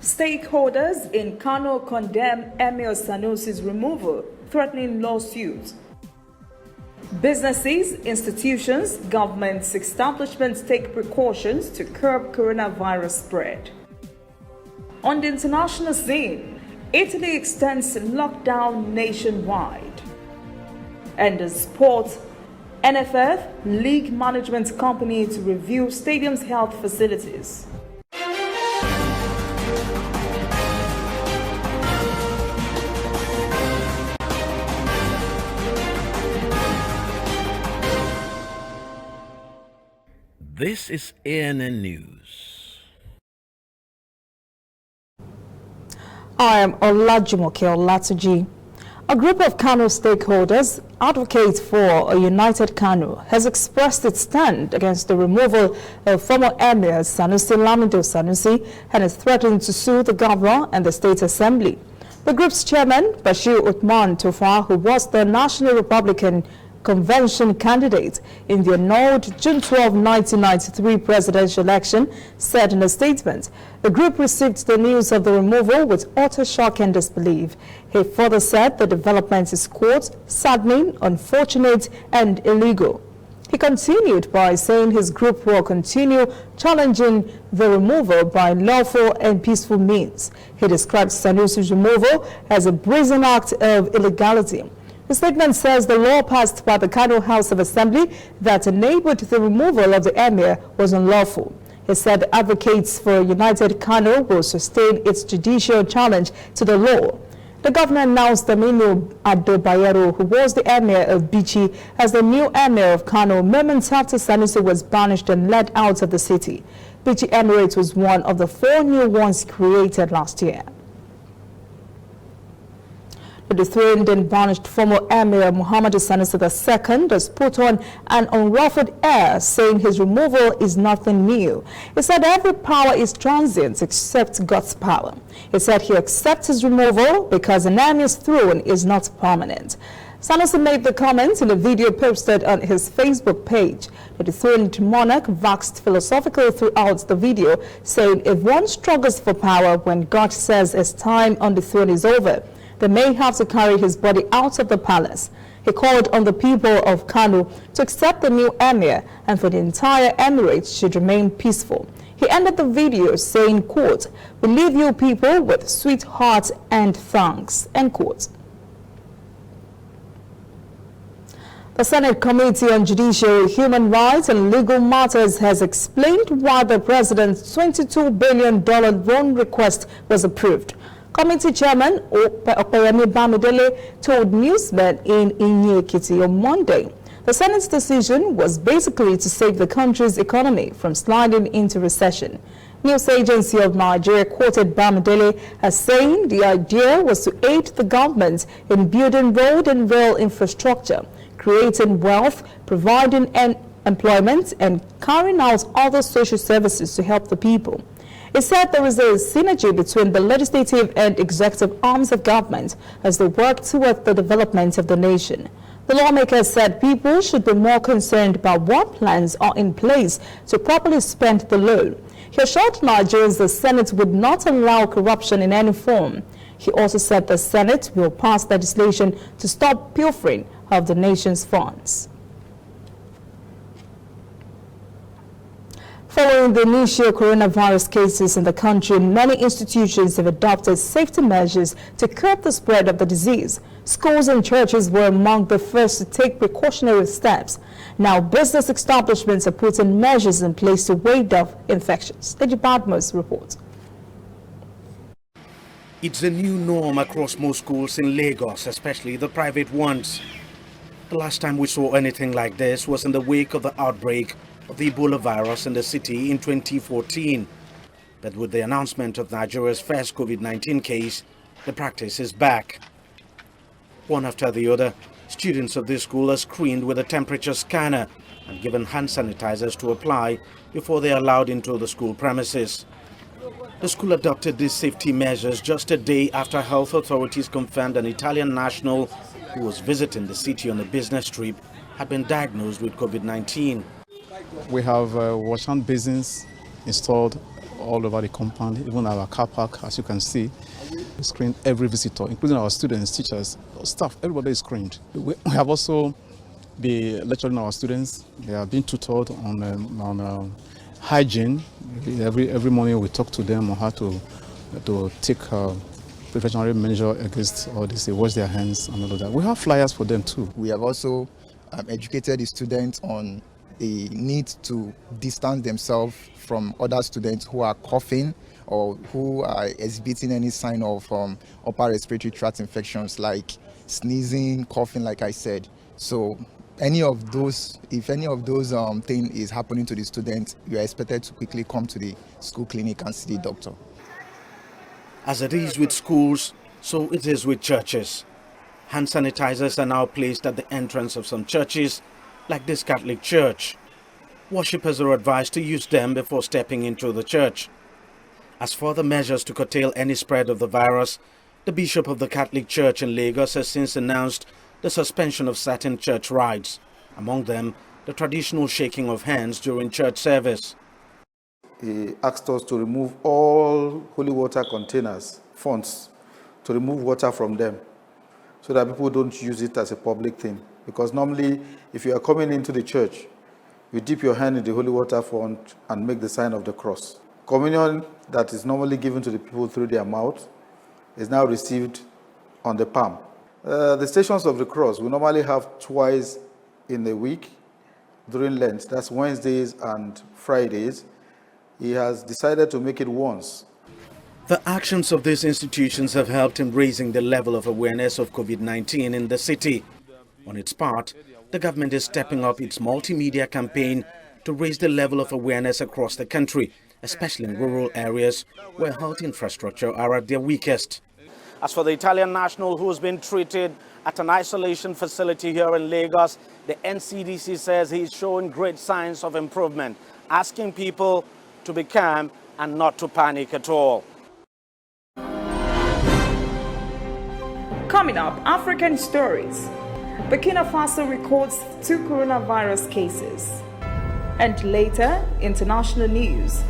Stakeholders in Kano condemn Emir Sanusi's removal, threatening lawsuits. Businesses, institutions, governments, establishments take precautions to curb coronavirus spread. On the international scene, Italy extends lockdown nationwide. And in sport, NFF, league management company to review stadium's health facilities. This is ANN News. I am Olajumoke Olatuji. A group of Kano stakeholders, advocates for a united Kano, has expressed its stand against the removal of former Emir Sanusi Lamido Sanusi and is threatening to sue the governor and the State Assembly. The group's chairman, Bashir Uthman Tofa, who was the National Republican Convention candidate in the annulled June 12, 1993 presidential election, said in a statement, the group received the news of the removal with utter shock and disbelief. He further said the development is, quote, saddening, unfortunate, and illegal. He continued by saying his group will continue challenging the removal by lawful and peaceful means. He described Sanusi's removal as a brazen act of illegality. The statement says the law passed by the Kano House of Assembly that enabled the removal of the emir was unlawful. He said advocates for a united Kano will sustain its judicial challenge to the law. The governor announced Aminu Ado Bayero, who was the emir of Bichi, as the new emir of Kano moments after Sanusi was banished and led out of the city. Bichi Emirate was one of the 4 new ones created last year. The dethroned and banished former Emir Muhammadu Sanusi II has put on an unruffled air, saying his removal is nothing new. He said every power is transient except God's power. He said he accepts his removal because an emir's throne is not permanent. Sanusi made the comments in a video posted on his Facebook page. The dethroned monarch waxed philosophical throughout the video, saying if one struggles for power when God says his time on the throne is over, they may have to carry his body out of the palace. He called on the people of Kano to accept the new emir and for the entire emirate should remain peaceful. He ended the video saying, quote, we leave you people with sweet hearts and thanks, end quote. The Senate Committee on Judiciary, Human Rights and Legal Matters has explained why the president's $22 billion loan request was approved. Committee Chairman Opeyemi Bamidele told newsmen in Inyekiti on Monday. The Senate's decision was basically to save the country's economy from sliding into recession. News Agency of Nigeria quoted Bamidele as saying the idea was to aid the government in building road and rail infrastructure, creating wealth, providing employment, and carrying out other social services to help the people. He said there is a synergy between the legislative and executive arms of government as they work toward the development of the nation. The lawmakers said people should be more concerned about what plans are in place to properly spend the loan. He assured Nigerians the Senate would not allow corruption in any form. He also said the Senate will pass legislation to stop pilfering of the nation's funds. Following the initial coronavirus cases in the country, many institutions have adopted safety measures to curb the spread of the disease. Schools and churches were among the first to take precautionary steps. Now, business establishments are putting measures in place to ward off infections. The Badmus reports. It's a new norm across most schools in Lagos, especially the private ones. The last time we saw anything like this was in the wake of the outbreak of the Ebola virus in the city in 2014. But with the announcement of Nigeria's first COVID-19 case, the practice is back. One after the other, students of this school are screened with a temperature scanner and given hand sanitizers to apply before they are allowed into the school premises. The school adopted these safety measures just a day after health authorities confirmed an Italian national who was visiting the city on a business trip had been diagnosed with COVID-19. We have wash hand basins installed all over the compound, even our car park, as you can see. We screen every visitor, including our students, teachers, staff, everybody is screened. We have also been lecturing our students. They are being tutored on hygiene. Every morning we talk to them on how to take precautionary measure against all this, they wash their hands and all of that. We have flyers for them too. We have also educated the students on the need to distance themselves from other students who are coughing or who are exhibiting any sign of upper respiratory tract infections like sneezing, coughing, like I said. So if any of those things is happening to the students, you are expected to quickly come to the school clinic and see the doctor. As it is with schools, so it is with churches. Hand sanitizers are now placed at the entrance of some churches, like this Catholic church. Worshippers are advised to use them before stepping into the church. As for the measures to curtail any spread of the virus, the Bishop of the Catholic Church in Lagos has since announced the suspension of certain church rites, among them the traditional shaking of hands during church service. He asked us to remove all holy water containers, fonts, to remove water from them so that people don't use it as a public thing. Because normally, if you are coming into the church, you dip your hand in the holy water font and make the sign of the cross. Communion that is normally given to the people through their mouth is now received on the palm. The Stations of the Cross we normally have twice in a week during Lent. That's Wednesdays and Fridays. He has decided to make it once. The actions of these institutions have helped in raising the level of awareness of COVID-19 in the city. On its part, the government is stepping up its multimedia campaign to raise the level of awareness across the country, especially in rural areas where health infrastructure are at their weakest. As for the Italian national who has been treated at an isolation facility here in Lagos, the NCDC says he's showing great signs of improvement, asking people to be calm and not to panic at all. Coming up, African stories. Burkina Faso records 2 coronavirus cases. And later, international news.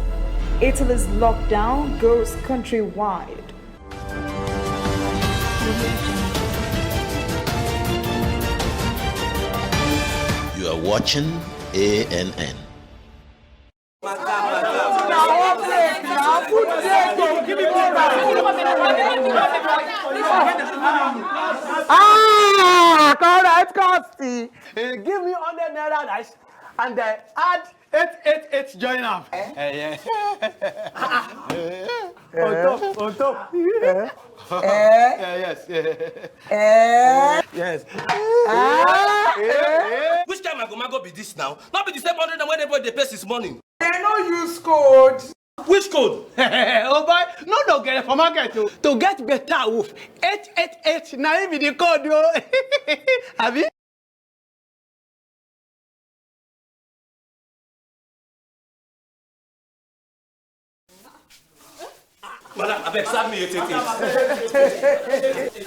Italy's lockdown goes countrywide. You are watching ANN. Correct, Costi. Give me 100 naira rice and add 888 join up. Yeah. On top. Yes. Yes. Which time I go be this now? Not be the same 100 when everybody pays this morning. They no use code. Which code? Oh boy, no get it for market to get better with 888. Now even the code yo. Have you? Madam, I beg, serve me 888.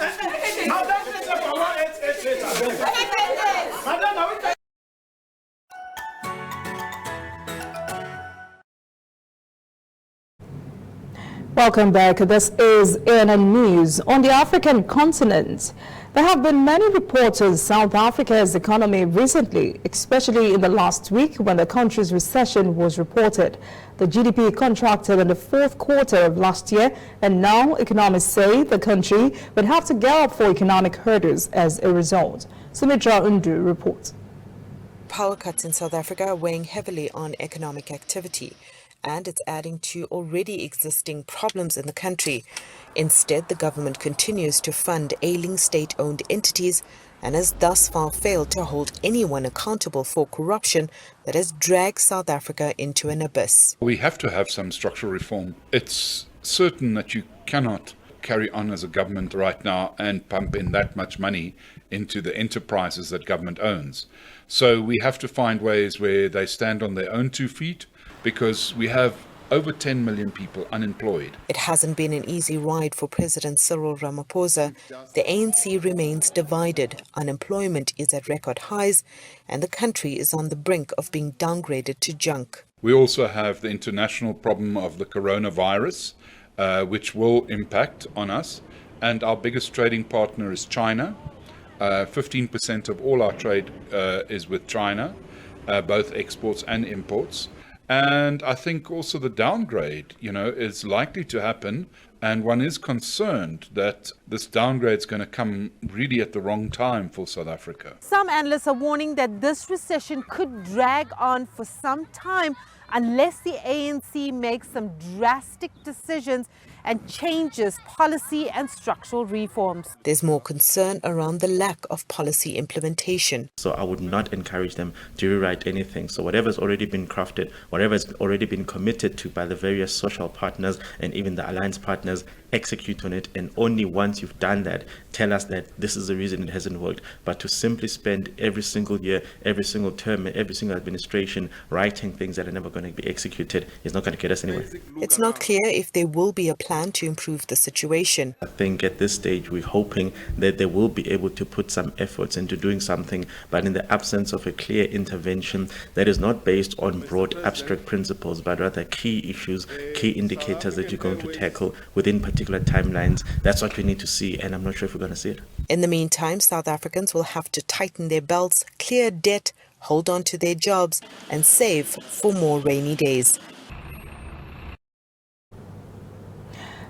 Welcome back. This is ANN News. On the African continent, there have been many reports of South Africa's economy recently, especially in the last week when the country's recession was reported. The GDP contracted in the fourth quarter of last year, and now economists say the country would have to gear up for economic hurdles as a result. Sumitra Undu reports. Power cuts in South Africa are weighing heavily on economic activity, and it's adding to already existing problems in the country. Instead, the government continues to fund ailing state-owned entities and has thus far failed to hold anyone accountable for corruption that has dragged South Africa into an abyss. We have to have some structural reform. It's certain that you cannot carry on as a government right now and pump in that much money into the enterprises that government owns. So we have to find ways where they stand on their own 2 feet, because we have over 10 million people unemployed. It hasn't been an easy ride for President Cyril Ramaphosa. The ANC remains divided, unemployment is at record highs, and the country is on the brink of being downgraded to junk. We also have the international problem of the coronavirus, which will impact on us. And our biggest trading partner is China. 15% of all our trade is with China, both exports and imports. And I think also the downgrade, is likely to happen. And one is concerned that this downgrade is going to come really at the wrong time for South Africa. Some analysts are warning that this recession could drag on for some time unless the ANC makes some drastic decisions and changes policy and structural reforms. There's more concern around the lack of policy implementation. So I would not encourage them to rewrite anything. So whatever's already been crafted, whatever's already been committed to by the various social partners and even the alliance partners, execute on it. And only once you've done that, tell us that this is the reason it hasn't worked. But to simply spend every single year, every single term, every single administration writing things that are never going to be executed is not going to get us anywhere. It's not clear if there will be a plan to improve the situation. I think at this stage we're hoping that they will be able to put some efforts into doing something, but in the absence of a clear intervention that is not based on broad abstract principles, but rather key issues, key indicators that you're going to tackle within particular timelines, that's what we need to see, and I'm not sure if we're going to see it. In the meantime, South Africans will have to tighten their belts, clear debt, hold on to their jobs, and save for more rainy days.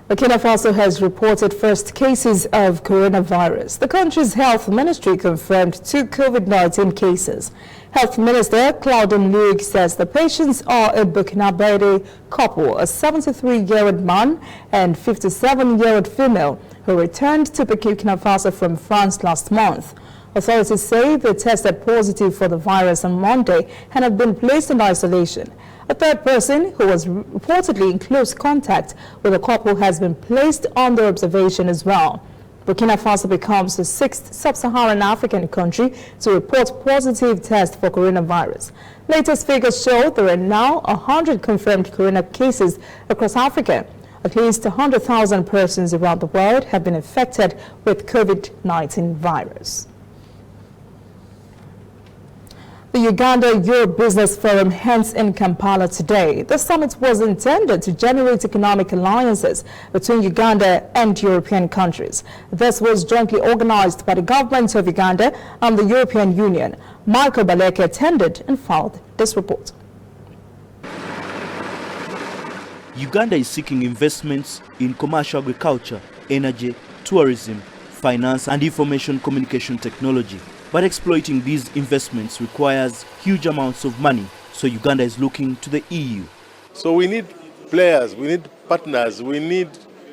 Burkina Faso has reported first cases of coronavirus. The country's health ministry confirmed 2 COVID-19 cases. Health Minister Claudine Luig says the patients are a Burkinabe couple, a 73-year-old man and 57-year-old female, who returned to Burkina Faso from France last month. Authorities say they tested positive for the virus on Monday and have been placed in isolation. A third person, who was reportedly in close contact with the couple, has been placed under observation as well. Burkina Faso becomes the 6th sub-Saharan African country to report positive tests for coronavirus. Latest figures show there are now 100 confirmed corona cases across Africa. At least 100,000 persons around the world have been infected with COVID-19 virus. The Uganda-Europe Business Forum ends in Kampala today. The summit was intended to generate economic alliances between Uganda and European countries. This was jointly organized by the government of Uganda and the European Union. Michael Baleke attended and filed this report. Uganda is seeking investments in commercial agriculture, energy, tourism, finance and information communication technology. But exploiting these investments requires huge amounts of money, so Uganda is looking to the EU. So we need players, we need partners, we need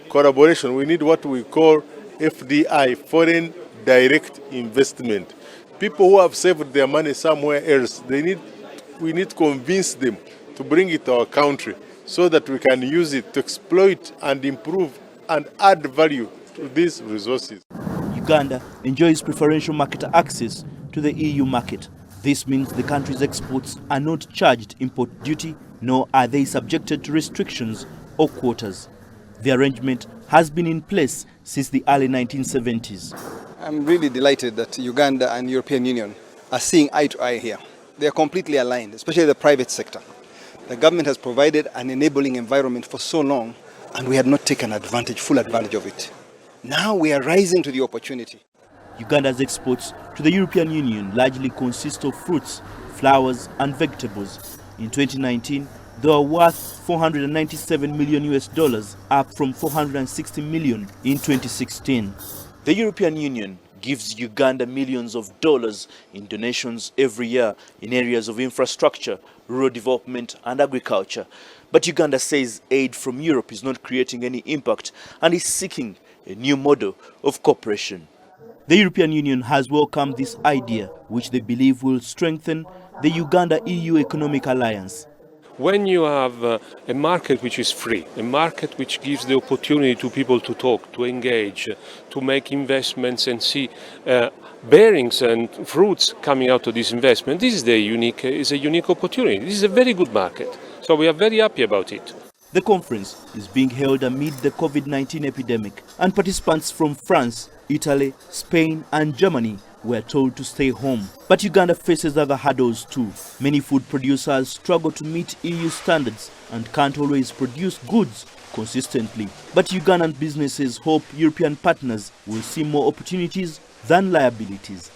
collaboration, we need what we call FDI, foreign direct investment. People who have saved their money somewhere else, we need to convince them to bring it to our country so that we can use it to exploit and improve and add value to these resources. Uganda enjoys preferential market access to the EU market. This means the country's exports are not charged import duty, nor are they subjected to restrictions or quotas. The arrangement has been in place since the early 1970s. I'm really delighted that Uganda and European Union are seeing eye to eye here. They are completely aligned, especially the private sector. The government has provided an enabling environment for so long, and we had not taken full advantage of it. Now we are rising to the opportunity. Uganda's exports to the European Union largely consist of fruits, flowers and vegetables. In 2019, they were worth $497 million, up from $460 million in 2016. The European Union gives Uganda millions of dollars in donations every year in areas of infrastructure, rural development and agriculture. But Uganda says aid from Europe is not creating any impact and is seeking a new model of cooperation. The European Union has welcomed this idea, which they believe will strengthen the Uganda-EU economic alliance. When you have a market which is free, a market which gives the opportunity to people to talk, to engage, to make investments and see bearings and fruits coming out of this investment, this is a unique opportunity. This is a very good market. So we are very happy about it. The conference is being held amid the COVID-19 epidemic, and participants from France, Italy, Spain and Germany were told to stay home. But Uganda faces other hurdles too. Many food producers struggle to meet EU standards and can't always produce goods consistently. But Ugandan businesses hope European partners will see more opportunities than liabilities.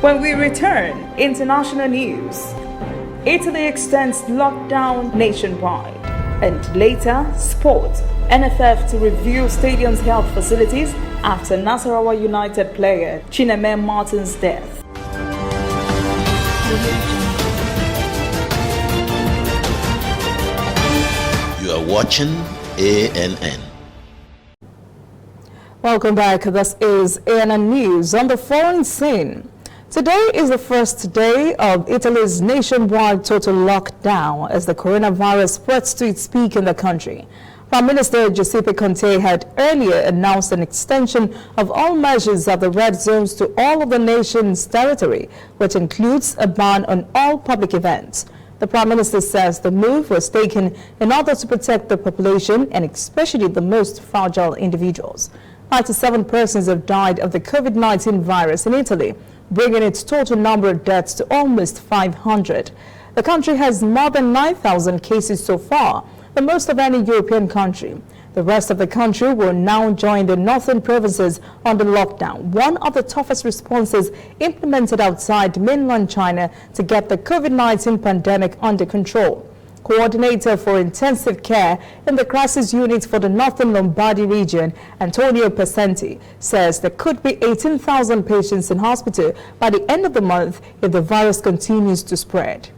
When we return, international news. Italy extends lockdown nationwide. And later, sport. NFF to review stadium's health facilities after Nasarawa United player Chineme Martin's death. You are watching ANN. Welcome back. This is ANN News. On the foreign scene, today is the first day of Italy's nationwide total lockdown as the coronavirus spreads to its peak in the country. Prime Minister Giuseppe Conte had earlier announced an extension of all measures of the red zones to all of the nation's territory, which includes a ban on all public events. The Prime Minister says the move was taken in order to protect the population and especially the most fragile individuals. 97 persons have died of the COVID-19 virus in Italy, bringing its total number of deaths to almost 500. The country has more than 9,000 cases so far, the most of any European country. The rest of the country will now join the northern provinces on the lockdown, one of the toughest responses implemented outside mainland China to get the COVID-19 pandemic under control. Coordinator for Intensive Care in the Crisis Unit for the Northern Lombardy region, Antonio Pesenti, says there could be 18,000 patients in hospital by the end of the month if the virus continues to spread.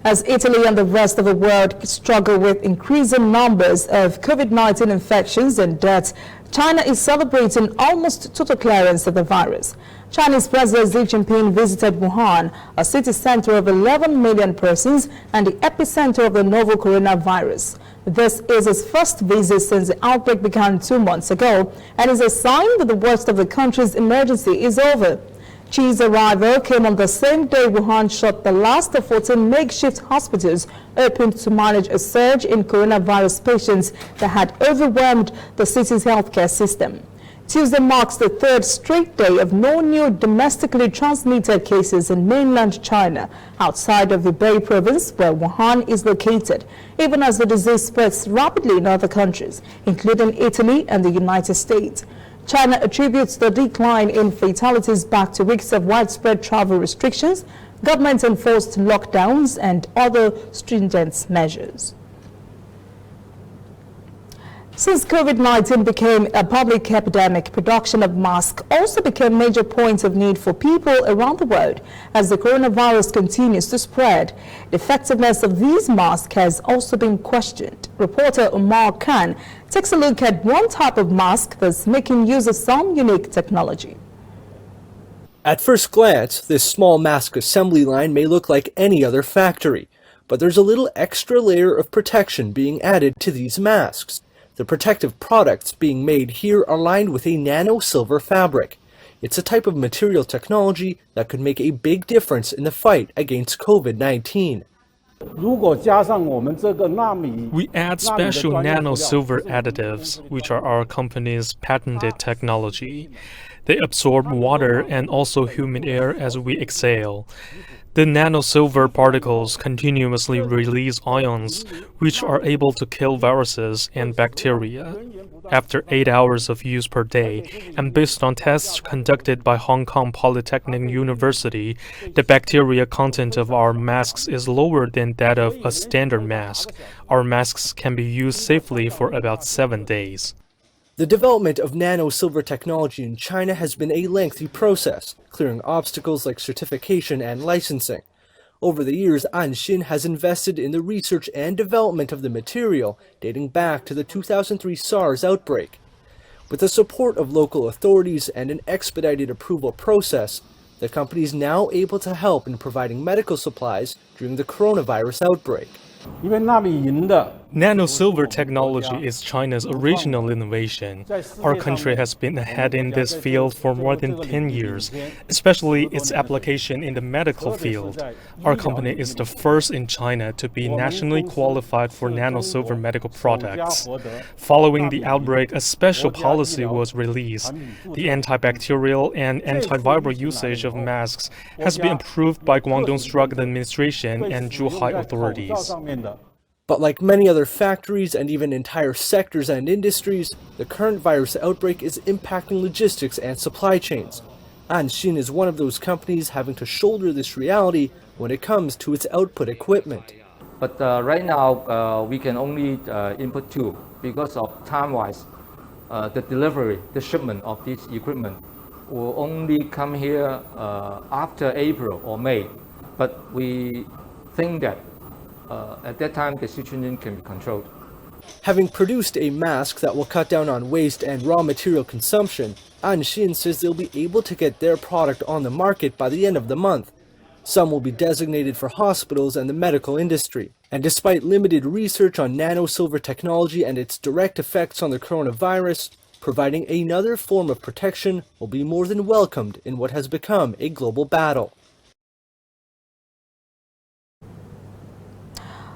As Italy and the rest of the world struggle with increasing numbers of COVID-19 infections and deaths, China is celebrating almost total clearance of the virus. Chinese President Xi Jinping visited Wuhan, a city center of 11 million persons and the epicenter of the novel coronavirus. This is his first visit since the outbreak began 2 months ago and is a sign that the worst of the country's emergency is over. Xi's arrival came on the same day Wuhan shut the last of 14 makeshift hospitals opened to manage a surge in coronavirus patients that had overwhelmed the city's healthcare system. Tuesday marks the third straight day of no new domestically transmitted cases in mainland China, outside of the Hubei province where Wuhan is located, even as the disease spreads rapidly in other countries, including Italy and the United States. China attributes the decline in fatalities back to weeks of widespread travel restrictions, government-enforced lockdowns, and other stringent measures. Since COVID-19 became a public epidemic, production of masks also became major points of need for people around the world as the coronavirus continues to spread. The effectiveness of these masks has also been questioned. Reporter Emir Of Kano takes a look at one type of mask that's making use of some unique technology. At first glance, this small mask assembly line may look like any other factory, but there's a little extra layer of protection being added to these masks. The protective products being made here are lined with a nano silver fabric. It's a type of material technology that could make a big difference in the fight against COVID-19. We add special nano silver additives, which are our company's patented technology. They absorb water and also humid air as we exhale. The nano-silver particles continuously release ions, which are able to kill viruses and bacteria. After 8 hours of use per day, and based on tests conducted by Hong Kong Polytechnic University, the bacteria content of our masks is lower than that of a standard mask. Our masks can be used safely for about 7 days. The development of nano-silver technology in China has been a lengthy process, clearing obstacles like certification and licensing. Over the years, Anxin has invested in the research and development of the material, dating back to the 2003 SARS outbreak. With the support of local authorities and an expedited approval process, the company is now able to help in providing medical supplies during the coronavirus outbreak. Nano silver technology is China's original innovation. Our country has been ahead in this field for more than 10 years, especially its application in the medical field. Our company is the first in China to be nationally qualified for nano silver medical products. Following the outbreak, a special policy was released. The antibacterial and antiviral usage of masks has been approved by Guangdong's Drug Administration and Zhuhai authorities. But like many other factories and even entire sectors and industries, the current virus outbreak is impacting logistics and supply chains. Anxin is one of those companies having to shoulder this reality when it comes to its output equipment. But right now, we can only input 2 because of time-wise. The delivery, the shipment of this equipment will only come here after April or May. But we think that at that time, the situation can be controlled. Having produced a mask that will cut down on waste and raw material consumption, Anxin says they'll be able to get their product on the market by the end of the month. Some will be designated for hospitals and the medical industry. And despite limited research on nano silver technology and its direct effects on the coronavirus, providing another form of protection will be more than welcomed in what has become a global battle.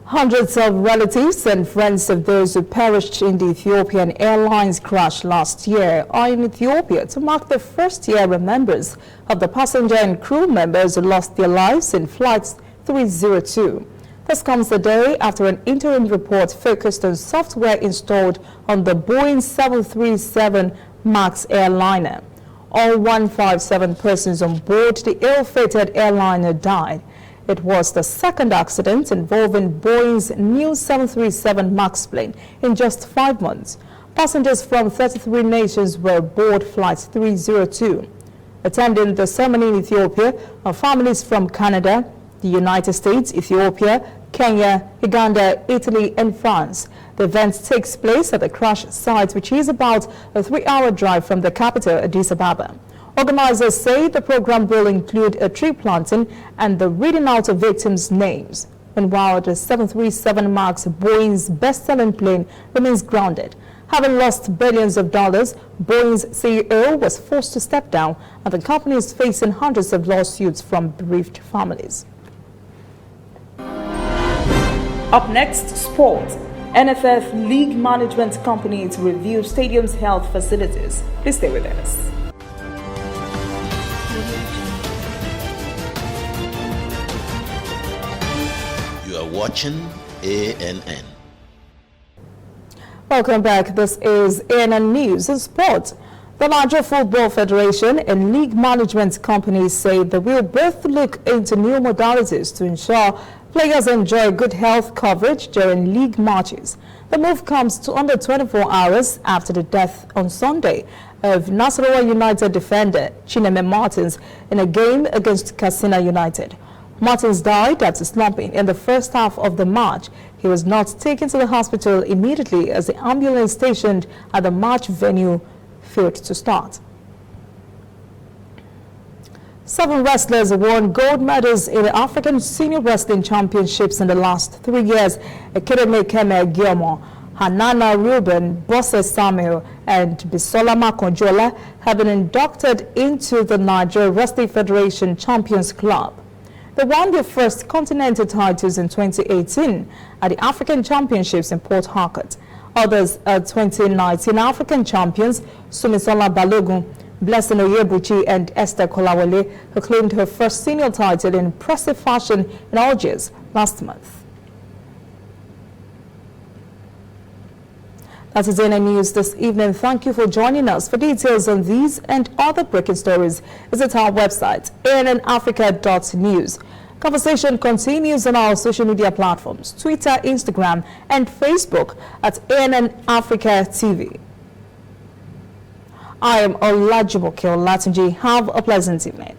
Hundreds of relatives and friends of those who perished in the Ethiopian Airlines crash last year are in Ethiopia to mark the first-year remembrance of the passenger and crew members who lost their lives in Flight 302. This comes a day after an interim report focused on software installed on the Boeing 737 MAX airliner. All 157 persons on board the ill-fated airliner died. It was the second accident involving Boeing's new 737 MAX plane in just 5 months. Passengers from 33 nations were aboard Flight 302. Attending the ceremony in Ethiopia are families from Canada, the United States, Ethiopia, Kenya, Uganda, Italy, and France. The event takes place at the crash site, which is about a 3-hour drive from the capital, Addis Ababa. Organizers say the program will include a tree planting and the reading out of victims' names. And while the 737 MAX, Boeing's best-selling plane, remains grounded, having lost billions of dollars, Boeing's CEO was forced to step down, and the company is facing hundreds of lawsuits from bereaved families. Up next, sport. NFF League Management Company to review stadium's health facilities. Please stay with us. You are watching ANN. Welcome back. This is ANN News and Sport. The larger Football Federation and league management companies say they will both look into new modalities to ensure players enjoy good health coverage during league matches. The move comes to under 24 hours after the death on Sunday of Nasarawa United defender Chineme Martins in a game against Katsina United. Martins died after slumping in the first half of the match. He was not taken to the hospital immediately as the ambulance stationed at the match venue failed to start. 7 wrestlers won gold medals in the African Senior Wrestling Championships in the last 3 years. Ekireme Keme Gilmore, Hanana Ruben, Bosse Samuel, and Bisola Makonjola have been inducted into the Nigeria Wrestling Federation Champions Club. They won their first continental titles in 2018 at the African Championships in Port Harcourt. Others are 2019 African champions Sumisola Balogun, Blessing Oyebuchi, and Esther Kolawole, who claimed her first senior title in impressive fashion in Algiers last month. That is ANN News this evening. Thank you for joining us. For details on these and other breaking stories, visit our website, annafrica.news. Conversation continues on our social media platforms, Twitter, Instagram, and Facebook at ANN Africa TV. I am Olajumoke Olatunji. Have a pleasant evening.